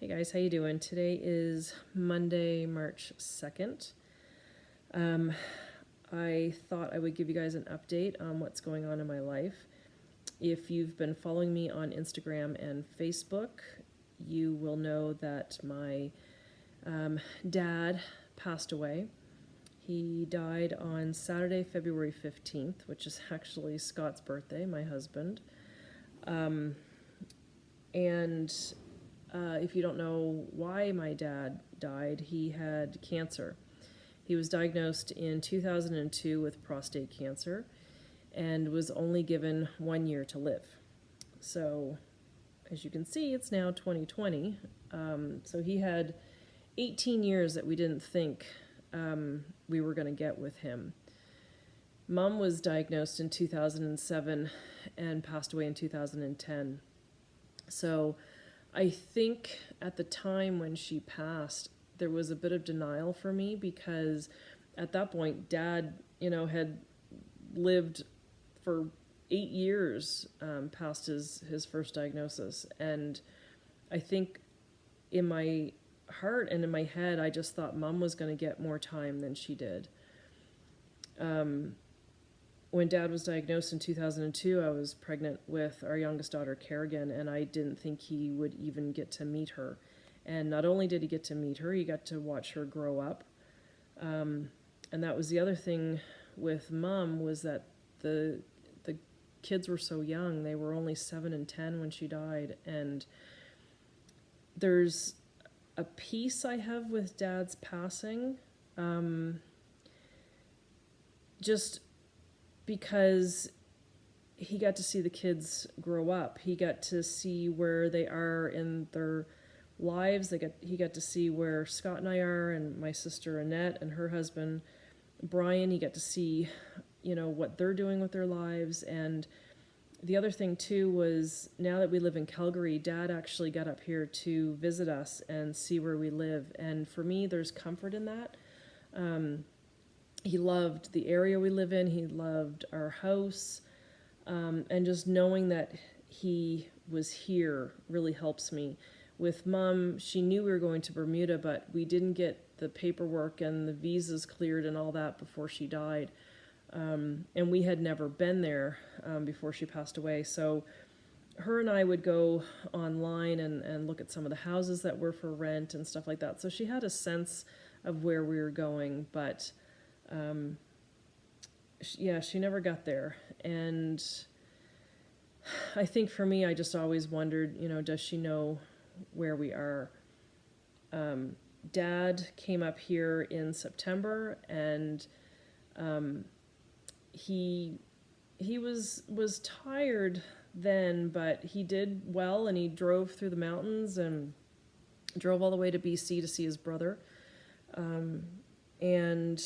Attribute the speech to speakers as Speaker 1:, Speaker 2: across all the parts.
Speaker 1: Hey guys, how you doing? Today is Monday, March 2nd. I thought I would give you guys an update on what's going on in my life. If you've been following me on Instagram and Facebook, you will know that my dad passed away. He died on Saturday, February 15th, which is actually Scott's birthday, my husband. And if you don't know why my dad died, he had cancer. He was diagnosed in 2002 with prostate cancer and was only given 1 year to live. So, as you can see, it's now 2020. So he had 18 years that we didn't think we were going to get with him. Mom was diagnosed in 2007 and passed away in 2010. So I think at the time when she passed, there was a bit of denial for me because at that point, Dad, had lived for 8 years past his first diagnosis. And I think in my heart and in my head, I just thought Mom was going to get more time than she did. When Dad was diagnosed in 2002, I was pregnant with our youngest daughter, Kerrigan, and I didn't think he would even get to meet her. And not only did he get to meet her, he got to watch her grow up. And that was the other thing with Mom, was that the kids were so young. They were only 7 and 10 when she died. And there's a piece I have with Dad's passing, just because he got to see the kids grow up. He got to see where they are in their lives. He got to see where Scott and I are, and my sister Annette and her husband Brian. He got to see, what they're doing with their lives. And the other thing too was, now that we live in Calgary, Dad actually got up here to visit us and see where we live. And for me, there's comfort in that. He loved the area we live in. He loved our house. And just knowing that he was here really helps me. With Mom, she knew we were going to Bermuda, but we didn't get the paperwork and the visas cleared and all that before she died. And we had never been there before she passed away. So her and I would go online and look at some of the houses that were for rent and stuff like that. So she had a sense of where we were going, but she never got there. And I think for me, I just always wondered, does she know where we are? Dad came up here in September, and he was tired then, but he did well, and he drove through the mountains and drove all the way to BC to see his brother. And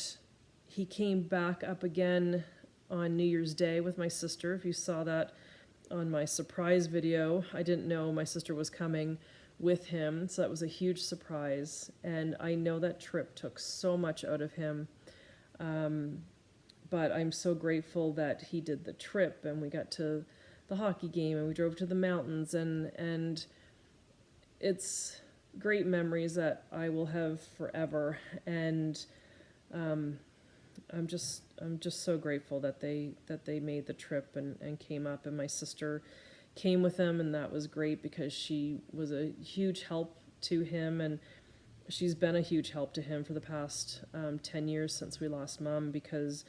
Speaker 1: he came back up again on New Year's Day with my sister. If you saw that on my surprise video, I didn't know my sister was coming with him, so that was a huge surprise. And I know that trip took so much out of him, but I'm so grateful that he did the trip, and we got to the hockey game, and we drove to the mountains, and it's great memories that I will have forever. And I'm just so grateful that they made the trip and came up, and my sister came with them, and that was great because she was a huge help to him, and she's been a huge help to him for the past 10 years since we lost Mom, because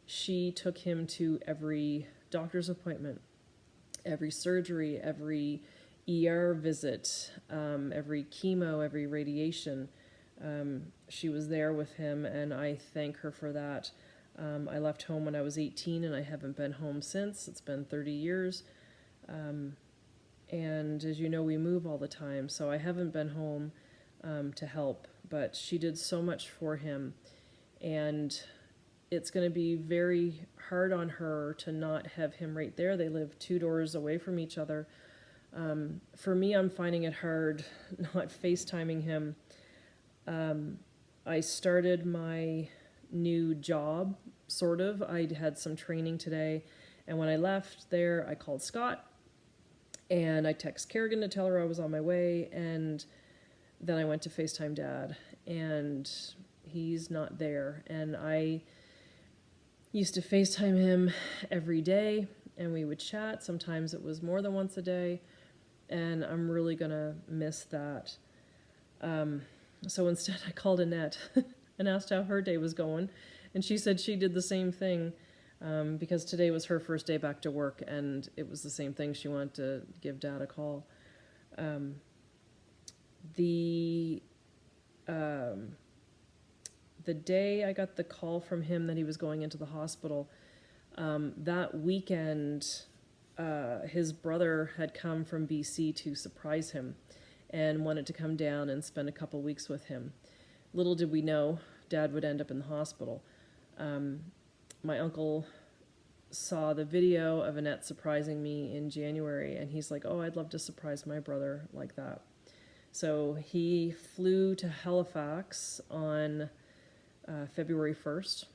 Speaker 1: she took him to every doctor's appointment, every surgery, every ER visit, every chemo, every radiation. She was there with him, and I thank her for that. I left home when I was 18, and I haven't been home since. It's been 30 years. And as you know, we move all the time, so I haven't been home to help, but she did so much for him. And it's going to be very hard on her to not have him right there. They live 2 doors away from each other. For me, I'm finding it hard not FaceTiming him. I started my new job, sort of. I had some training today, and when I left there, I called Scott, and I texted Kerrigan to tell her I was on my way, and then I went to FaceTime Dad, and he's not there. And I used to FaceTime him every day, and we would chat. Sometimes it was more than once a day, and I'm really gonna miss that. So instead, I called Annette and asked how her day was going, and she said she did the same thing, because today was her first day back to work, and it was the same thing. She wanted to give Dad a call. The the day I got the call from him that he was going into the hospital, that weekend, his brother had come from BC to surprise him and wanted to come down and spend a couple weeks with him. Little did we know Dad would end up in the hospital. My uncle saw the video of Annette surprising me in January, and he's like, oh, I'd love to surprise my brother like that. So he flew to Halifax on February 1st,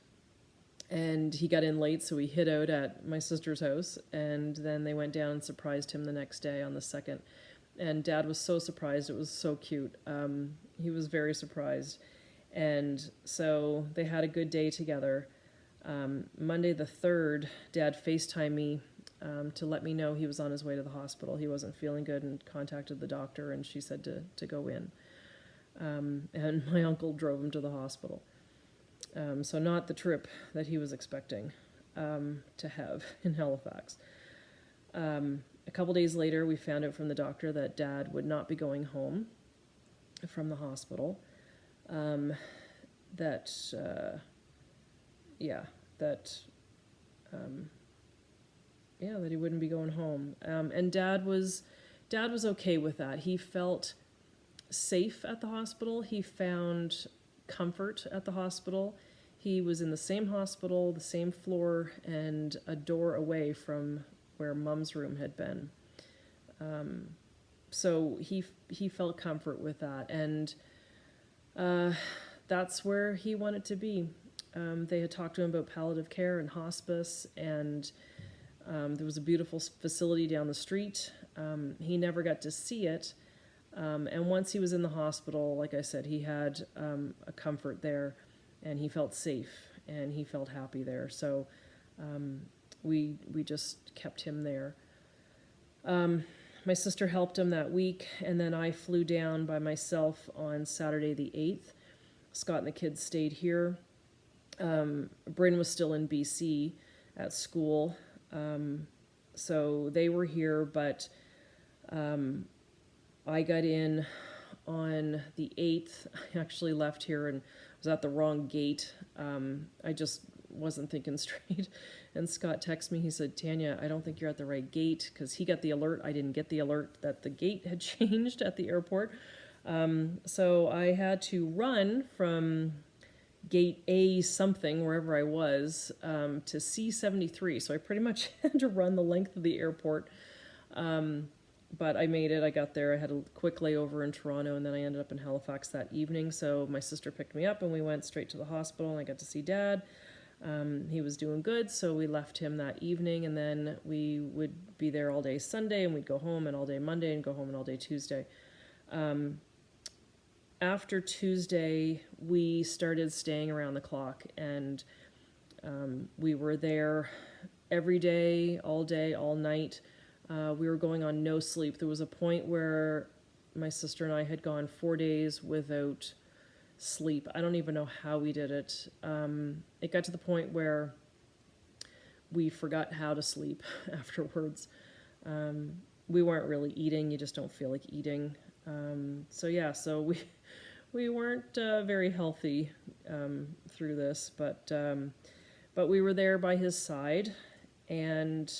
Speaker 1: and he got in late, so he hid out at my sister's house, and then they went down and surprised him the next day on the 2nd. And Dad was so surprised. It was so cute. He was very surprised. And so they had a good day together. Monday the 3rd, Dad FaceTimed me to let me know he was on his way to the hospital. He wasn't feeling good and contacted the doctor, and she said to go in. And my uncle drove him to the hospital. So not the trip that he was expecting to have in Halifax. A couple days later, we found out from the doctor that Dad would not be going home from the hospital. That he wouldn't be going home. And Dad was okay with that. He felt safe at the hospital. He found comfort at the hospital. He was in the same hospital, the same floor, and a door away from where Mom's room had been. So he felt comfort with that, and that's where he wanted to be. They had talked to him about palliative care and hospice, and there was a beautiful facility down the street. He never got to see it, and once he was in the hospital, like I said, he had a comfort there, and he felt safe, and he felt happy there. So we just kept him there. My sister helped him that week, and then I flew down by myself on Saturday the 8th. Scott and the kids stayed here. Bryn was still in BC at school, so they were here, but I got in on the 8th. I actually left here and was at the wrong gate. I just wasn't thinking straight. And Scott texted me. He said, Tanya, I don't think you're at the right gate, because he got the alert. I didn't get the alert that the gate had changed at the airport. So I had to run from gate A something, wherever I was, to C73. So I pretty much had to run the length of the airport. But I made it. I got there. I had a quick layover in Toronto, and then I ended up in Halifax that evening. So my sister picked me up, and we went straight to the hospital, and I got to see Dad. He was doing good, so we left him that evening, and then we would be there all day Sunday, and we'd go home, and all day Monday, and go home, and all day Tuesday. After Tuesday, we started staying around the clock, and we were there every day, all night. We were going on no sleep. There was a point where my sister and I had gone 4 days without sleep. I don't even know how we did it. It got to the point where we forgot how to sleep afterwards. We weren't really eating. You just don't feel like eating. So we weren't very healthy through this, but we were there by his side, and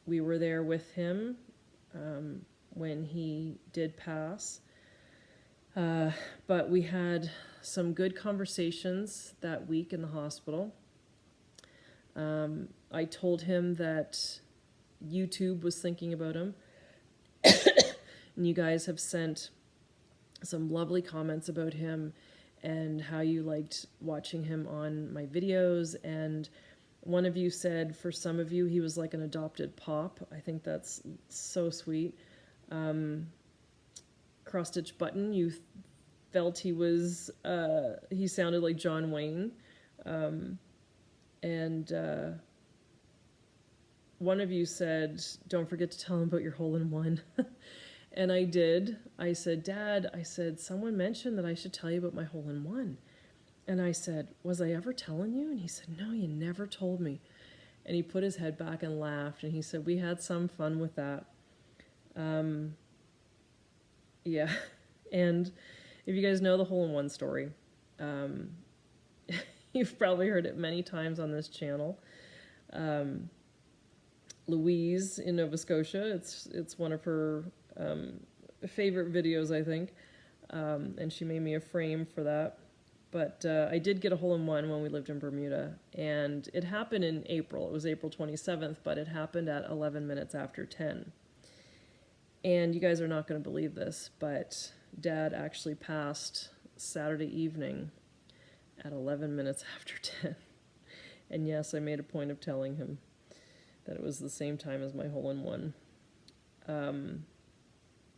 Speaker 1: we were there with him when he did pass. But we had some good conversations that week in the hospital. I told him that YouTube was thinking about him. And you guys have sent some lovely comments about him and how you liked watching him on my videos. And one of you said, for some of you, he was like an adopted pop. I think that's so sweet. cross-stitch button, you felt he sounded like John Wayne. And one of you said, don't forget to tell him about your hole-in-one. And I did. I said, Dad, someone mentioned that I should tell you about my hole-in-one. And I said, was I ever telling you? And he said, no, you never told me. And he put his head back and laughed, and he said, we had some fun with that. Yeah. And if you guys know the hole-in-one story, you've probably heard it many times on this channel. Louise in Nova Scotia, it's one of her favorite videos, I think, and she made me a frame for that. But I did get a hole-in-one when we lived in Bermuda, and it happened in April. It was April 27th, but it happened at 11 minutes after 10. And you guys are not going to believe this, but Dad actually passed Saturday evening at 11 minutes after 10. And yes, I made a point of telling him that it was the same time as my hole-in-one.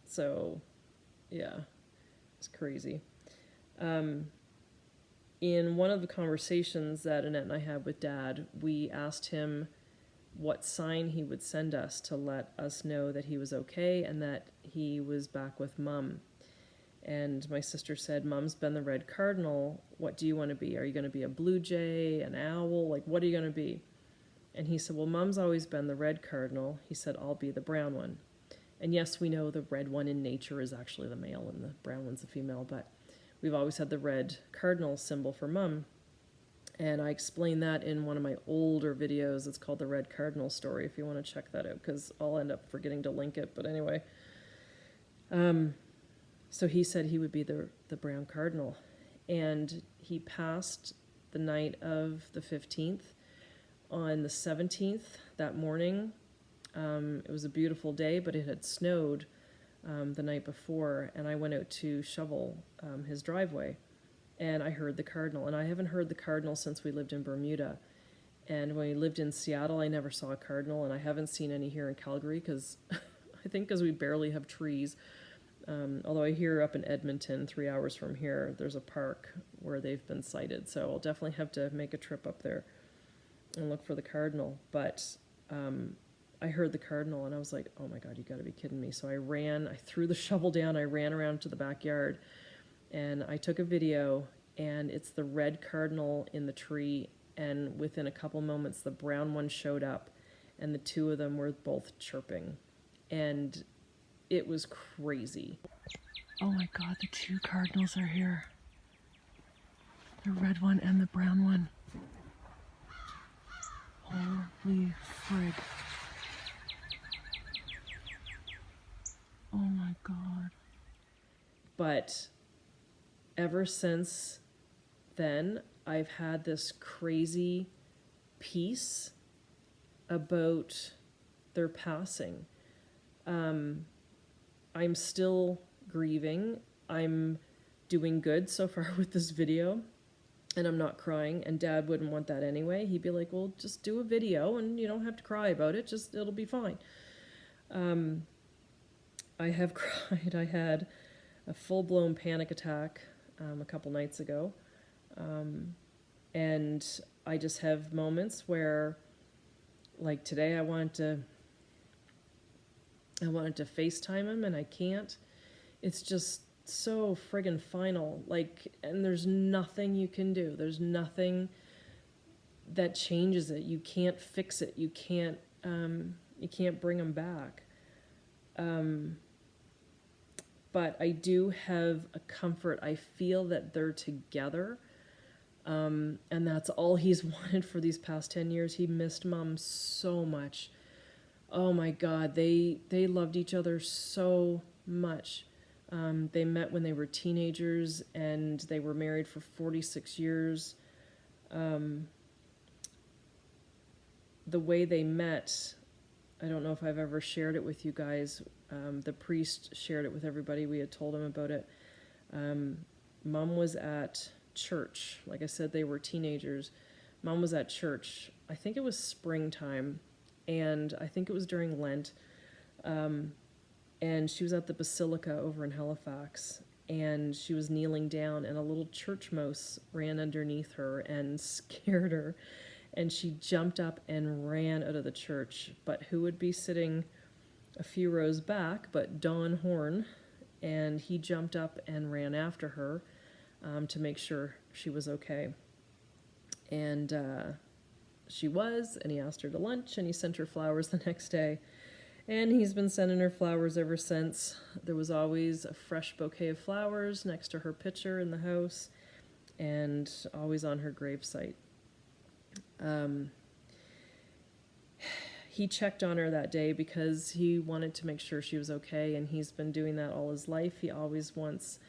Speaker 1: So, yeah, it's crazy. In one of the conversations that Annette and I had with Dad, we asked him what sign he would send us to let us know that he was okay and that he was back with Mum. And my sister said, Mum's been the red cardinal. What do you want to be? Are you going to be a blue jay, an owl? Like, what are you going to be? And he said, well, Mum's always been the red cardinal. He said, I'll be the brown one. And yes, we know the red one in nature is actually the male and the brown one's the female, but we've always had the red cardinal symbol for Mum. And I explained that in one of my older videos. It's called The Red Cardinal Story, if you want to check that out, because I'll end up forgetting to link it. But anyway, so he said he would be the brown cardinal. And he passed the night of the 15th. On the 17th, that morning, it was a beautiful day, but it had snowed the night before, and I went out to shovel his driveway, and I heard the cardinal. And I haven't heard the cardinal since we lived in Bermuda. And when we lived in Seattle, I never saw a cardinal, and I haven't seen any here in Calgary, because I think because we barely have trees. Although I hear up in Edmonton, 3 hours from here, there's a park where they've been sighted, so I'll definitely have to make a trip up there and look for the cardinal. But I heard the cardinal, and I was like, oh my God, you gotta be kidding me. So I threw the shovel down, I ran around to the backyard, and I took a video, and it's the red cardinal in the tree, and within a couple moments, the brown one showed up, and the two of them were both chirping, and it was crazy. Oh my God, the two cardinals are here. The red one and the brown one. Holy frig. Oh my God. But ever since then, I've had this crazy peace about their passing. I'm still grieving. I'm doing good so far with this video. And I'm not crying, and Dad wouldn't want that anyway. He'd be like, well, just do a video and you don't have to cry about it, it'll be fine. I have cried. I had a full-blown panic attack a couple nights ago, and I just have moments where, like today, I wanted to FaceTime him and I can't. It's just so friggin' final, and there's nothing you can do. There's nothing that changes it. You can't fix it. You can't bring them back. But I do have a comfort. I feel that they're together, and that's all he's wanted for these past 10 years. He missed Mom so much. Oh my God, they loved each other so much. They met when they were teenagers, and they were married for 46 years. The way they met, I don't know if I've ever shared it with you guys. The priest shared it with everybody. We had told him about it. Mom was at church. Like I said, they were teenagers. Mom was at church. I think it was springtime, and I think it was during Lent. and she was at the Basilica over in Halifax, and she was kneeling down, and a little church mouse ran underneath her and scared her, and she jumped up and ran out of the church. But who would be sitting a few rows back but Don Horn, and he jumped up and ran after her to make sure she was okay. And she was, and he asked her to lunch, and he sent her flowers the next day. And he's been sending her flowers ever since. There was always a fresh bouquet of flowers next to her picture in the house, and always on her gravesite. He checked on her that day because he wanted to make sure she was okay, and he's been doing that all his life. He always wants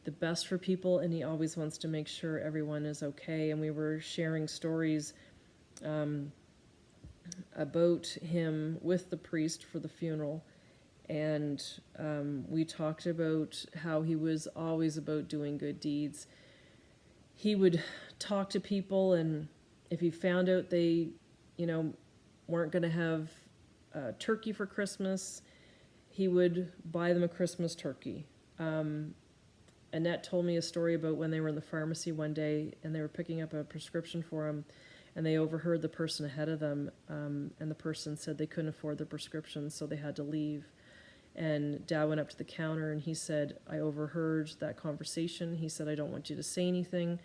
Speaker 1: the best for people, and he always wants to make sure everyone is okay. And we were sharing stories about him with the priest for the funeral, and we talked about how he was always about doing good deeds. He would talk to people, and if he found out they, weren't going to have turkey for Christmas, he would buy them a Christmas turkey. Annette told me a story about when they were in the pharmacy one day, and they were picking up a prescription for him, and they overheard the person ahead of them, and the person said they couldn't afford the prescription, so they had to leave. And Dad went up to the counter, and he said, I overheard that conversation. He said, I don't want you to say anything,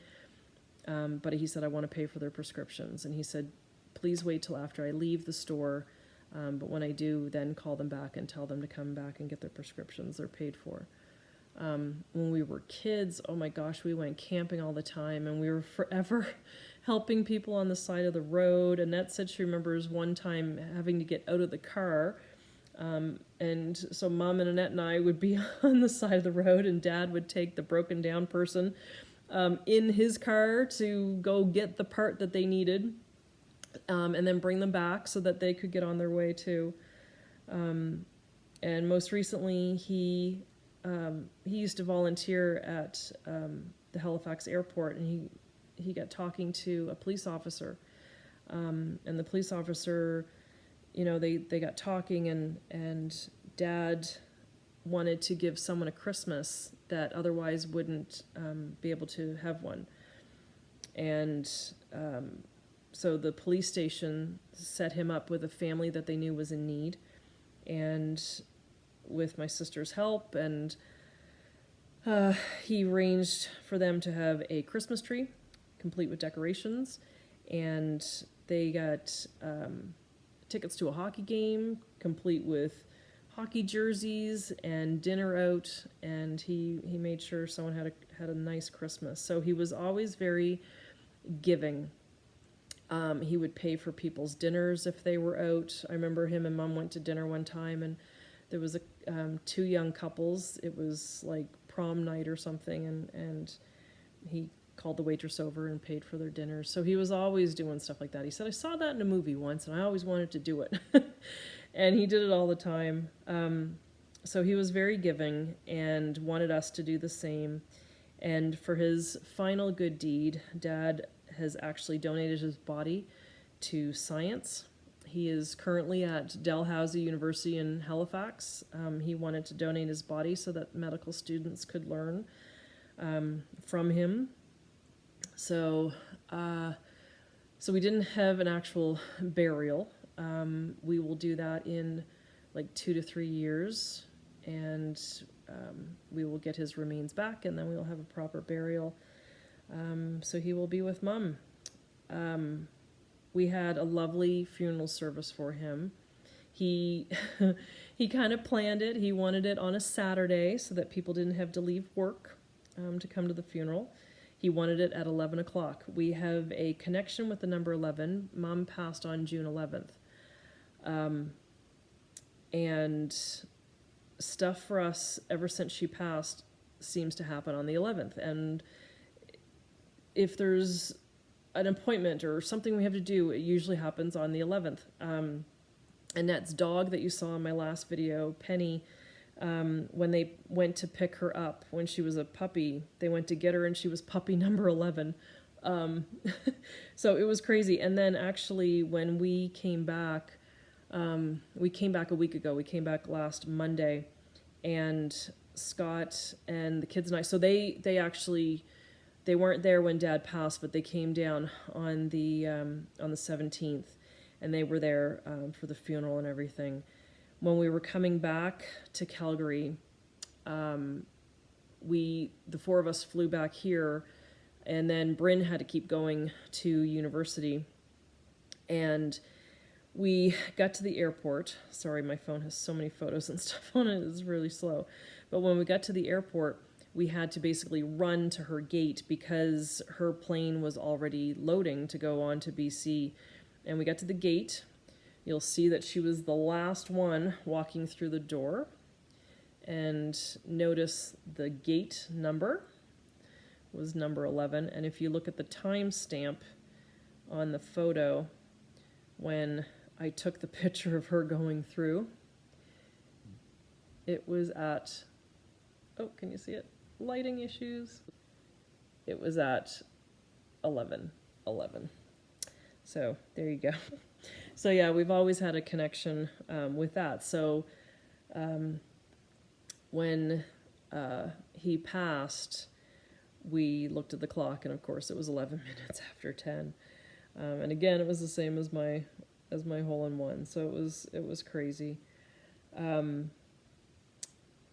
Speaker 1: but he said, I want to pay for their prescriptions. And he said, please wait till after I leave the store, but when I do, then call them back and tell them to come back and get their prescriptions. They're paid for. When we were kids, oh my gosh, we went camping all the time, and we were forever helping people on the side of the road. Annette said she remembers one time having to get out of the car, and so Mom and Annette and I would be on the side of the road, and Dad would take the broken down person in his car to go get the part that they needed, and then bring them back so that they could get on their way too. And most recently, he used to volunteer at the Halifax airport, and he got talking to a police officer, and the police officer, they got talking, and Dad wanted to give someone a Christmas that otherwise wouldn't be able to have one. And so the police station set him up with a family that they knew was in need, and with my sister's help, and he arranged for them to have a Christmas tree complete with decorations, and they got tickets to a hockey game complete with hockey jerseys and dinner out, and he made sure someone had a nice Christmas. So he was always very giving. He would pay for people's dinners if they were out. I remember him and Mom went to dinner one time, and there was two young couples. It was like prom night or something, and he called the waitress over and paid for their dinner. So he was always doing stuff like that. He said, I saw that in a movie once, and I always wanted to do it. And he did it all the time. So he was very giving and wanted us to do the same. And for his final good deed, Dad has actually donated his body to science. He is currently at Dalhousie University in Halifax. He wanted to donate his body so that medical students could learn from him. So we didn't have an actual burial. We will do that in like 2 to 3 years, and we will get his remains back, and then we will have a proper burial. So he will be with Mom. We had a lovely funeral service for him. He kind of planned it. He wanted it on a Saturday so that people didn't have to leave work to come to the funeral. He wanted it at 11 o'clock. We have a connection with the number 11. Mom passed on June 11th. And stuff for us ever since she passed seems to happen on the 11th. And if there's an appointment or something we have to do, it usually happens on the 11th. Annette's dog that you saw in my last video, Penny, when they went to pick her up when she was a puppy, they went to get her and she was puppy number 11. So it was crazy. And then actually when we came back a week ago. We came back last Monday, and Scott and the kids and I. So they weren't there when Dad passed, but they came down on the 17th, and they were there for the funeral and everything. When we were coming back to Calgary, the four of us flew back here, and then Bryn had to keep going to university, and we got to the airport. Sorry, my phone has so many photos and stuff on it, it's really slow. But when we got to the airport, we had to basically run to her gate because her plane was already loading to go on to BC. And we got to the gate. You'll see that she was the last one walking through the door. And notice the gate number was number 11. And if you look at the timestamp on the photo, when I took the picture of her going through, it was at, oh, can you see it? Lighting issues. It was at 11:11. So there you go. So yeah, we've always had a connection with that. So when he passed, we looked at the clock, and of course it was 11 minutes after 10. And again, it was the same as my hole-in-one. So it was crazy.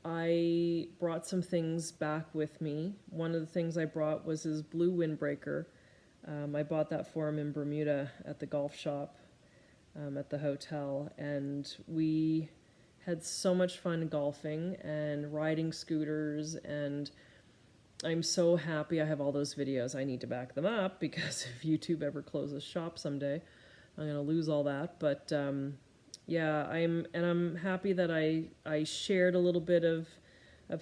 Speaker 1: I brought some things back with me. One of the things I brought was his blue windbreaker. I bought that for him in Bermuda at the golf shop at the hotel, and we had so much fun golfing and riding scooters, and I'm so happy I have all those videos. I need to back them up because if YouTube ever closes shop someday, I'm going to lose all that. But yeah, I'm happy that I shared a little bit of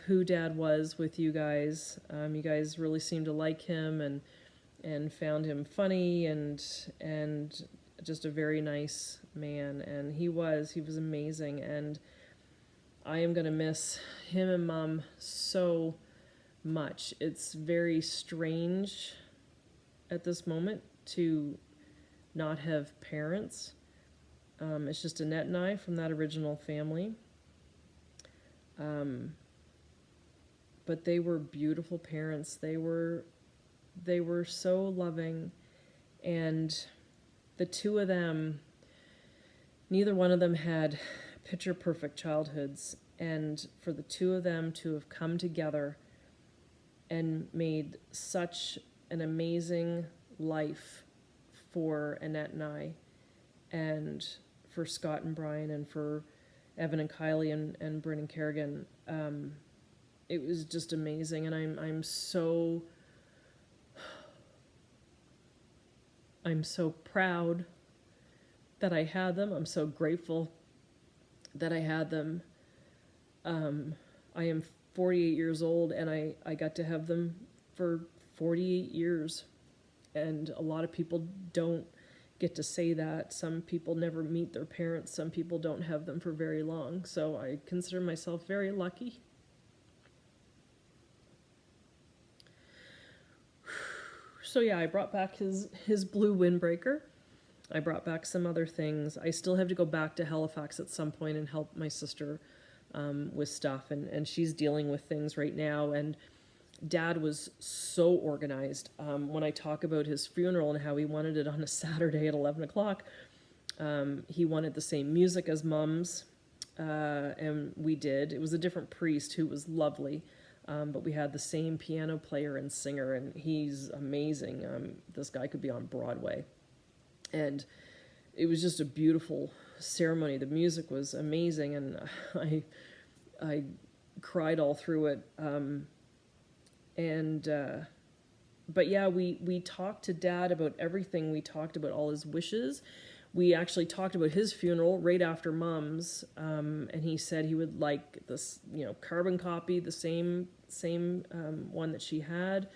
Speaker 1: who Dad was with you guys. You guys really seemed to like him and found him funny and just a very nice man. And he was amazing. And I am gonna miss him and Mom so much. It's very strange at this moment to not have parents. It's just Annette and I from that original family. But they were beautiful parents. They were so loving, and the two of them, neither one of them had picture perfect childhoods, and for the two of them to have come together and made such an amazing life for Annette and I, and for Scott and Brian, and for Evan and Kylie and Bryn and Kerrigan. It was just amazing, and I'm so proud that I had them. I'm so grateful that I had them. I am 48 years old, and I got to have them for 48 years, and a lot of people don't get to say that. Some people never meet their parents. Some people don't have them for very long. So I consider myself very lucky. So yeah, I brought back his blue windbreaker. I brought back some other things. I still have to go back to Halifax at some point and help my sister with stuff, and she's dealing with things right now. And Dad was so organized. When I talk about his funeral and how he wanted it on a Saturday at 11 o'clock, he wanted the same music as Mom's, and we did. It was a different priest who was lovely, but we had the same piano player and singer, and he's amazing. This guy could be on Broadway. And it was just a beautiful ceremony. The music was amazing, and I cried all through it. But yeah, we talked to Dad about everything. We talked about all his wishes. We actually talked about his funeral right after Mom's, and he said he would like this, carbon copy, the same one that she had.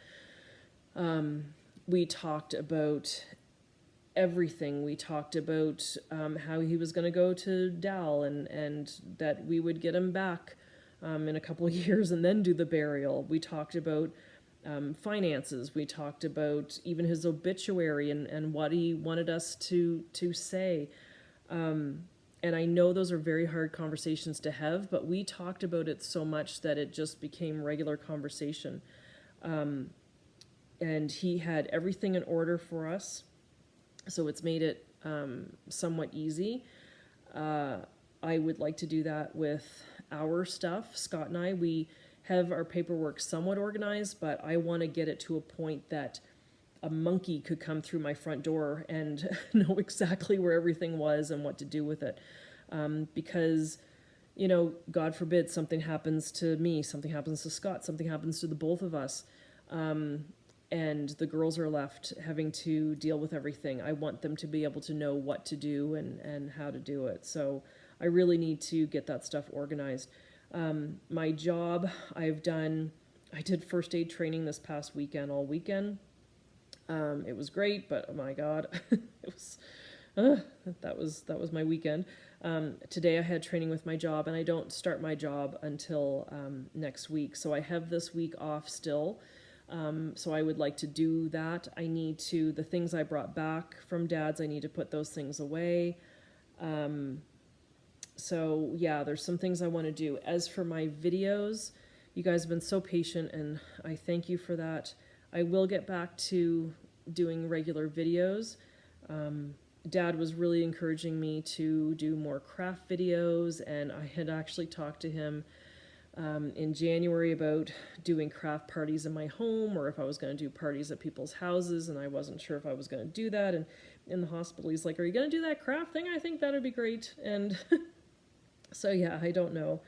Speaker 1: We talked about everything. We talked about how he was going to go to Dal, and that we would get him back in a couple of years and then do the burial. We talked about finances. We talked about even his obituary and what he wanted us to say. And And I know those are very hard conversations to have, but we talked about it so much that it just became regular conversation. And he had everything in order for us, so it's made it somewhat easy. I would like to do that with our stuff. Scott and we have our paperwork somewhat organized, but I want to get it to a point that a monkey could come through my front door and know exactly where everything was and what to do with it. Because, God forbid something happens to me, something happens to Scott, something happens to the both of us. And the girls are left having to deal with everything. I want them to be able to know what to do and how to do it. So I really need to get that stuff organized. My job, I did first aid training this past weekend, all weekend. It was great, but oh my God, that was my weekend. Today I had training with my job, and I don't start my job until next week. So I have this week off still. So I would like to do that. The things I brought back from Dad's, I need to put those things away. So yeah, there's some things I want to do. As for my videos, you guys have been so patient, and I thank you for that. I will get back to doing regular videos. Dad was really encouraging me to do more craft videos, and I had actually talked to him in January about doing craft parties in my home, or if I was going to do parties at people's houses, and I wasn't sure if I was going to do that. And in the hospital, he's like, "Are you going to do that craft thing? I think that would be great." And so yeah, I don't know,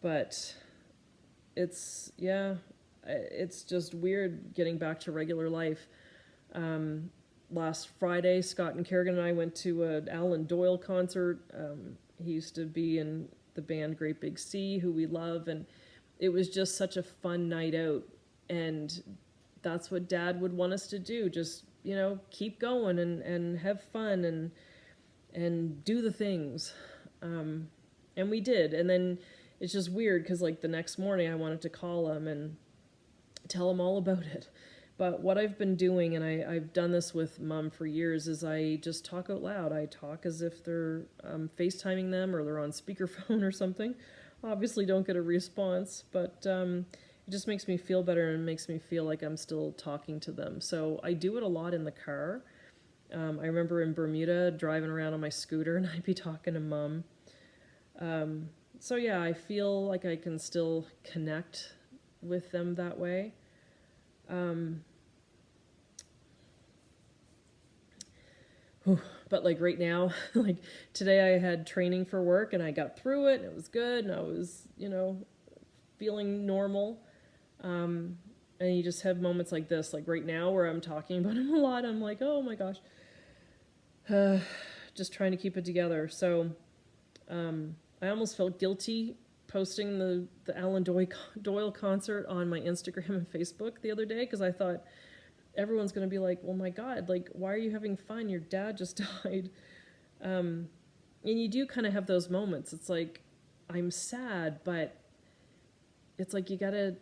Speaker 1: but it's just weird getting back to regular life. Last Friday, Scott and Kerrigan and I went to an Alan Doyle concert. He used to be in the band Great Big Sea, who we love, and it was just such a fun night out. And that's what Dad would want us to do, just keep going and have fun and do the things, and we did. And then it's just weird because the next morning I wanted to call him and tell him all about it. But what I've been doing, and I've done this with Mom for years, is I just talk out loud. I talk as if they're FaceTiming them or they're on speakerphone or something. Obviously don't get a response, but it just makes me feel better and makes me feel like I'm still talking to them. So I do it a lot in the car. I remember in Bermuda driving around on my scooter, and I'd be talking to Mom. So yeah, I feel like I can still connect with them that way. But right now, today I had training for work and I got through it and it was good and I was, feeling normal. And you just have moments like this, right now where I'm talking about him a lot. I'm like, oh my gosh, just trying to keep it together. So, I almost felt guilty posting the Alan Doyle concert on my Instagram and Facebook the other day, because I thought everyone's going to be like, well, my God, why are you having fun? Your dad just died. And you do kind of have those moments. It's like, I'm sad, but it's like you gotta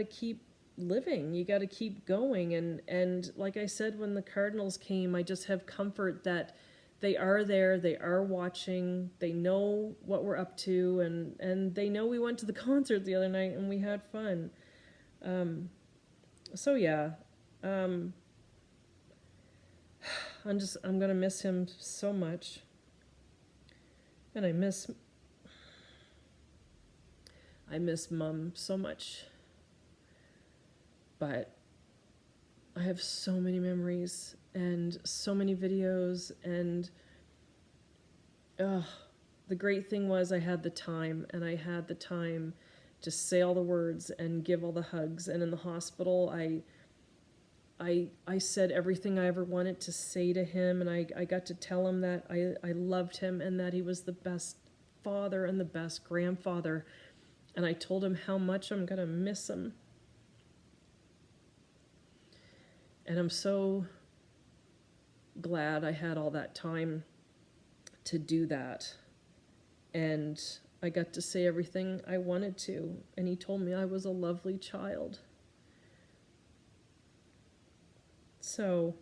Speaker 1: keep living. You gotta keep going. And like I said, when the Cardinals came, I just have comfort that they are there, they are watching, they know what we're up to, and they know we went to the concert the other night and we had fun. So yeah, I'm gonna miss him so much, and I miss Mom so much, but I have so many memories and so many videos, and the great thing was I had the time, and I had the time to say all the words and give all the hugs. And in the hospital, I said everything I ever wanted to say to him, and I got to tell him that I loved him and that he was the best father and the best grandfather. And I told him how much I'm going to miss him. And I'm so glad I had all that time to do that. And I got to say everything I wanted to. And he told me I was a lovely child. So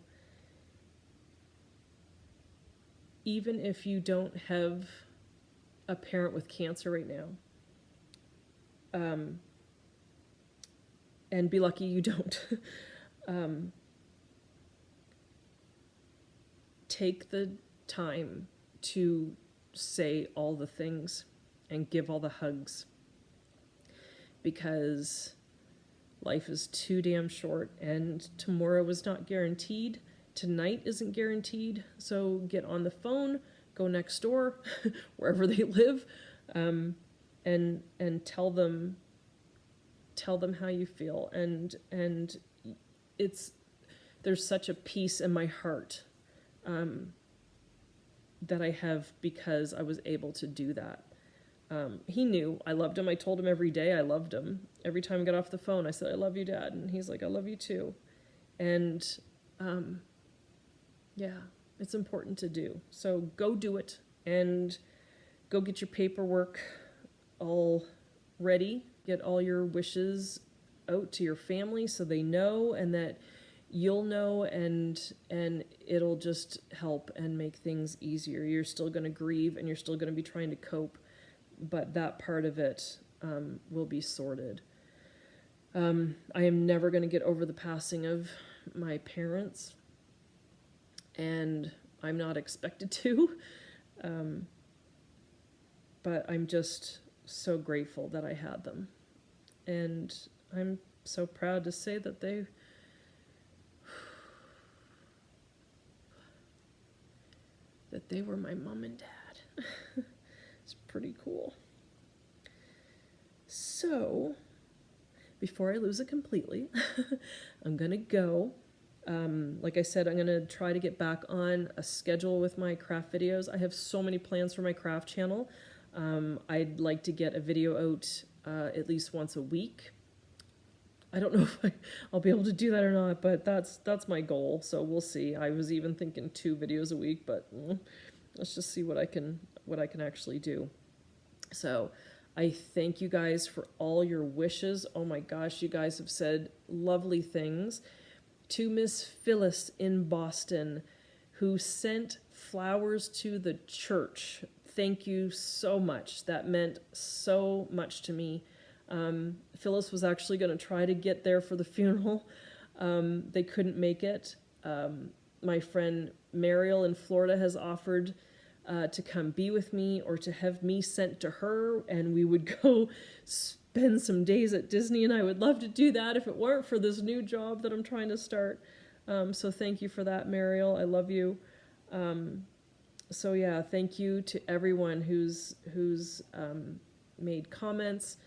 Speaker 1: even if you don't have a parent with cancer right now, and be lucky you don't, take the time to say all the things and give all the hugs, because life is too damn short, and tomorrow is not guaranteed. Tonight isn't guaranteed. So get on the phone, go next door, wherever they live, and tell them how you feel. And there's such a peace in my heart that I have because I was able to do that. He knew I loved him. I told him every day I loved him. Every time I got off the phone, I said, I love you, Dad. And he's like, I love you too. And yeah, it's important to do. So go do it, and go get your paperwork all ready. Get all your wishes out to your family so they know, and that you'll know, and it'll just help and make things easier. You're still going to grieve, and you're still going to be trying to cope, but that part of it will be sorted. I am never going to get over the passing of my parents, and I'm not expected to, but I'm just so grateful that I had them, and I'm so proud to say that they were my mom and dad. It's pretty cool. So, before I lose it completely, I'm gonna go. Like I said, I'm gonna try to get back on a schedule with my craft videos. I have so many plans for my craft channel. I'd like to get a video out at least once a week. I don't know if I'll be able to do that or not, but that's my goal. So we'll see. I was even thinking 2 videos a week, but let's just see what I can actually do. So I thank you guys for all your wishes. Oh my gosh, you guys have said lovely things. To Miss Phyllis in Boston, who sent flowers to the church. Thank you so much. That meant so much to me. Phyllis was actually going to try to get there for the funeral. They couldn't make it. My friend Mariel in Florida has offered to come be with me, or to have me sent to her, and we would go spend some days at Disney, and I would love to do that if it weren't for this new job that I'm trying to start. So thank you for that, Mariel. I love you. So yeah, thank you to everyone who's made comments.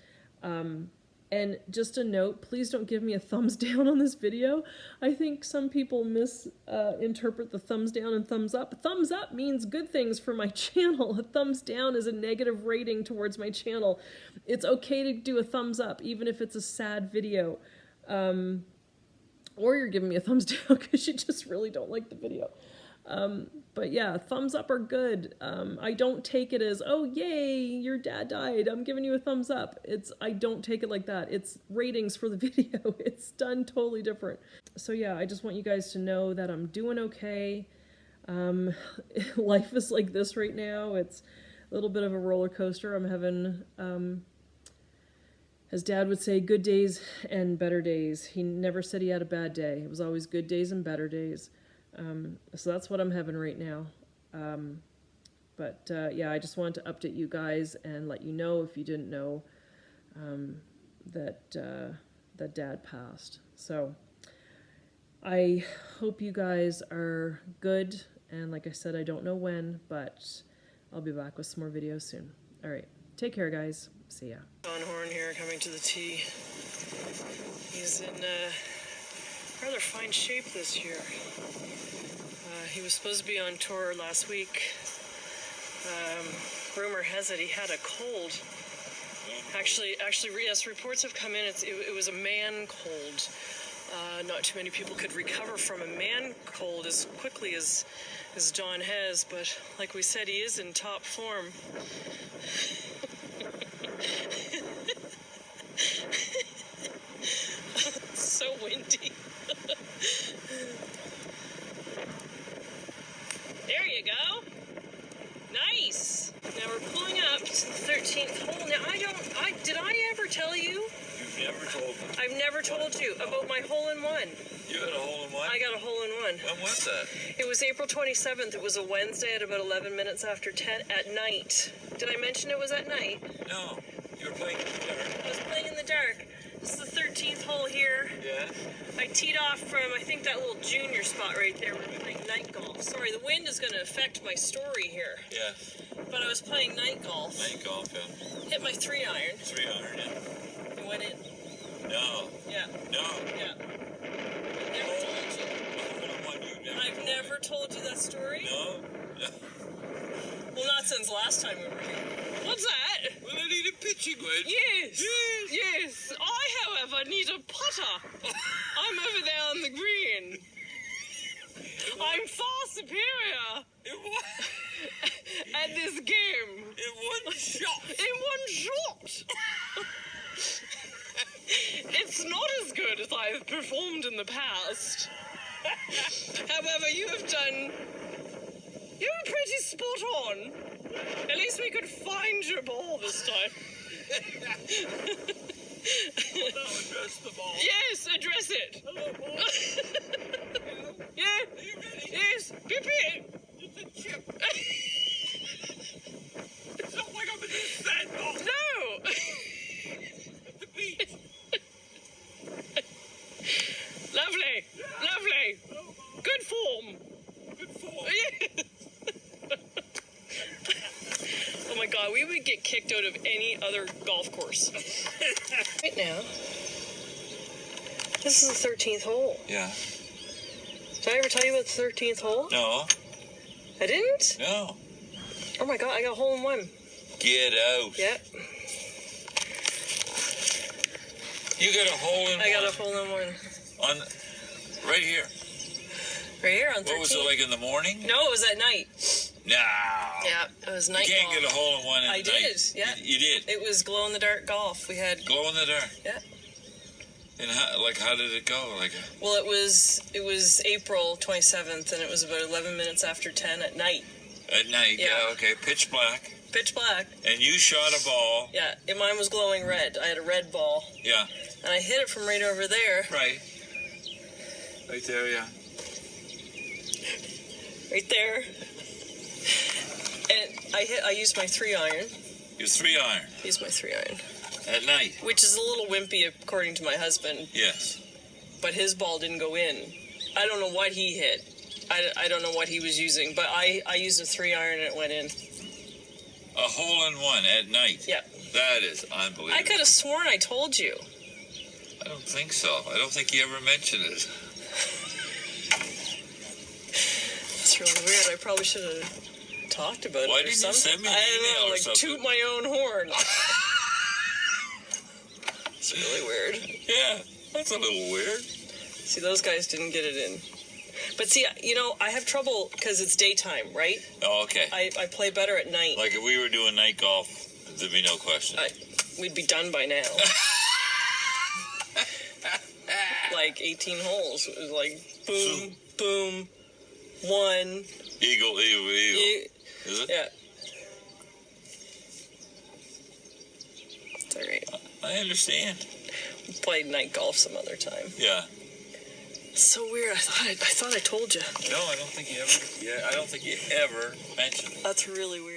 Speaker 1: And just a note, please don't give me a thumbs down on this video. I think some people misinterpret the thumbs down and thumbs up. Thumbs up means good things for my channel. A thumbs down is a negative rating towards my channel. It's okay to do a thumbs up, even if it's a sad video. Or you're giving me a thumbs down because you just really don't like the video. But yeah, thumbs up are good. I don't take it as, oh yay, your dad died, I'm giving you a thumbs up. I don't take it like that. It's ratings for the video. It's done totally different. So yeah, I just want you guys to know that I'm doing okay. Life is like this right now. It's a little bit of a roller coaster. I'm having, as Dad would say, good days and better days. He never said he had a bad day. It was always good days and better days. So that's what I'm having right now. But yeah, I just wanted to update you guys and let you know, if you didn't know, that Dad passed. So I hope you guys are good. And like I said, I don't know when, but I'll be back with some more videos soon. All right. Take care, guys. See ya. John Horn here, coming to the tee. He's in rather fine shape this year. He was supposed to be on tour last week. Rumor has it he had a cold. Actually, yes, reports have come in. It was a man cold. Not too many people could recover from a man cold as quickly as John has, but like we said, he is in top form. It's so windy. There you go.
Speaker 2: never told me.
Speaker 1: I've never told you about my hole-in-one.
Speaker 2: You had a hole-in-one?
Speaker 1: I got a hole-in-one.
Speaker 2: When was that?
Speaker 1: It was April 27th. It was a Wednesday at about 11 minutes after 10 at night. Did I mention it was at night?
Speaker 2: No. You were playing in the dark.
Speaker 1: I was playing in the dark. This is the 13th hole here.
Speaker 2: Yeah?
Speaker 1: I teed off from, I think, that little junior spot right there. We're playing night golf. Sorry, the wind is going to affect my story here.
Speaker 2: Yeah.
Speaker 1: But I was playing night golf.
Speaker 2: Night golf, yeah.
Speaker 1: Hit my 3-iron.
Speaker 2: 300, yeah.
Speaker 1: And went in.
Speaker 2: No.
Speaker 1: Yeah.
Speaker 2: No.
Speaker 1: Yeah. Never told you. I've never told you that story?
Speaker 2: No.
Speaker 1: Well, not since last time we were here. What's that?
Speaker 2: Well, I need a pitching wedge.
Speaker 1: Yes. Yes. I, however, need a putter. I'm over there on the green. I'm far superior at this game.
Speaker 2: In one shot.
Speaker 1: In one shot. It's not as good as I've performed in the past. However, you were pretty spot on. At least we could find your ball this time.
Speaker 2: Well, now address the ball.
Speaker 1: Yes, address it.
Speaker 2: Hello, ball.
Speaker 1: Yeah.
Speaker 2: Are you ready?
Speaker 1: Yes. Beep it.
Speaker 2: It's a chip. It's not like I'm in this sandball.
Speaker 1: No.
Speaker 2: At the beach.
Speaker 1: Lovely. Lovely. Good form.
Speaker 2: Good form.
Speaker 1: Yes. Oh my God, we would get kicked out of any other golf course. Right now, this is the 13th hole.
Speaker 2: Yeah.
Speaker 1: Did I ever tell you about the 13th hole?
Speaker 2: No.
Speaker 1: I didn't?
Speaker 2: No.
Speaker 1: Oh my God, I got a hole-in-one.
Speaker 2: Get out.
Speaker 1: Yeah,
Speaker 2: You got a hole-in-one.
Speaker 1: I got a hole-in-one.
Speaker 2: On, right here.
Speaker 1: Right here on 13th.
Speaker 2: What was it, like in the morning?
Speaker 1: No, it was at night.
Speaker 2: No.
Speaker 1: Yeah, it was night
Speaker 2: You can't
Speaker 1: golf.
Speaker 2: get a hole-in-one at
Speaker 1: I
Speaker 2: night.
Speaker 1: did, yeah.
Speaker 2: You did.
Speaker 1: It was glow-in-the-dark golf. We had,
Speaker 2: Glow in the dark.
Speaker 1: yeah.
Speaker 2: And how did it go?
Speaker 1: Well, it was April 27th, and it was about 11 minutes after 10 at night.
Speaker 2: At night,
Speaker 1: Yeah.
Speaker 2: yeah, okay, pitch black.
Speaker 1: Pitch black.
Speaker 2: And you shot a ball.
Speaker 1: Yeah, and mine was glowing red. I had a red ball.
Speaker 2: Yeah,
Speaker 1: And I hit it from right over there.
Speaker 2: right. Right there, yeah.
Speaker 1: Right there. And I used my 3-iron.
Speaker 2: You're 3-iron.
Speaker 1: Used my 3-iron.
Speaker 2: At night.
Speaker 1: Which is a little wimpy according to my husband.
Speaker 2: Yes.
Speaker 1: But his ball didn't go in. I don't know what he hit. I don't know what he was using. But I used a 3-iron and it went in.
Speaker 2: A hole-in-one at night.
Speaker 1: Yeah.
Speaker 2: That is unbelievable.
Speaker 1: I could have sworn I told you.
Speaker 2: I don't think so. I don't think you ever mentioned it.
Speaker 1: That's really weird. I probably should have talked about it.
Speaker 2: Why
Speaker 1: or
Speaker 2: didn't you
Speaker 1: something.
Speaker 2: send me an
Speaker 1: I don't
Speaker 2: email
Speaker 1: know,
Speaker 2: or
Speaker 1: like
Speaker 2: something?
Speaker 1: toot my own horn. It's really weird.
Speaker 2: Yeah, that's a little weird.
Speaker 1: See, those guys didn't get it in. But see, I have trouble because it's daytime, right?
Speaker 2: Oh, okay.
Speaker 1: I play better at night.
Speaker 2: Like if we were doing night golf, there'd be no question.
Speaker 1: We'd be done by now. Like 18 holes. It was like boom, boom, one.
Speaker 2: Eagle. Is it?
Speaker 1: Yeah. It's all right.
Speaker 2: I understand.
Speaker 1: We'll play night golf some other time.
Speaker 2: Yeah.
Speaker 1: It's so weird. I thought I told you.
Speaker 2: No, I don't think you ever. Yeah, I don't think you ever mentioned it.
Speaker 1: That's really weird.